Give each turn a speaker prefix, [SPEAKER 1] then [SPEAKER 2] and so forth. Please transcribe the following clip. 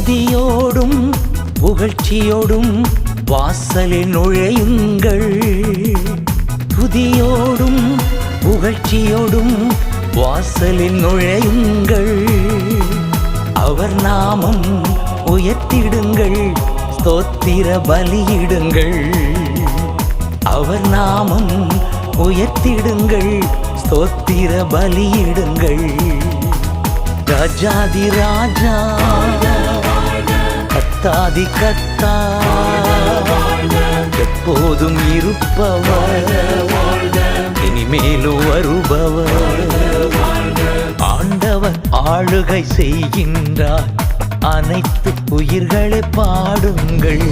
[SPEAKER 1] துதியோடும் புகழ்ச்சியோடும் வாசலில் நுழையுங்கள். துதியோடும் புகழ்ச்சியோடும் வாசலில் நுழையுங்கள். அவர் நாமம் உயர்த்திடுங்கள், ஸ்தோத்திர பலியிடுங்கள். அவர் நாமம் உயர்த்திடுங்கள், ஸ்தோத்திர பலியிடுங்கள். ராஜாதி ராஜா கத்தாதி கத்தா எப்போதும் இருப்பவர், இனிமேலும் வருபவர். ஆண்டவர் ஆளுகை செய்கின்றார், அனைத்து உயிர்களை பாடுங்கள்.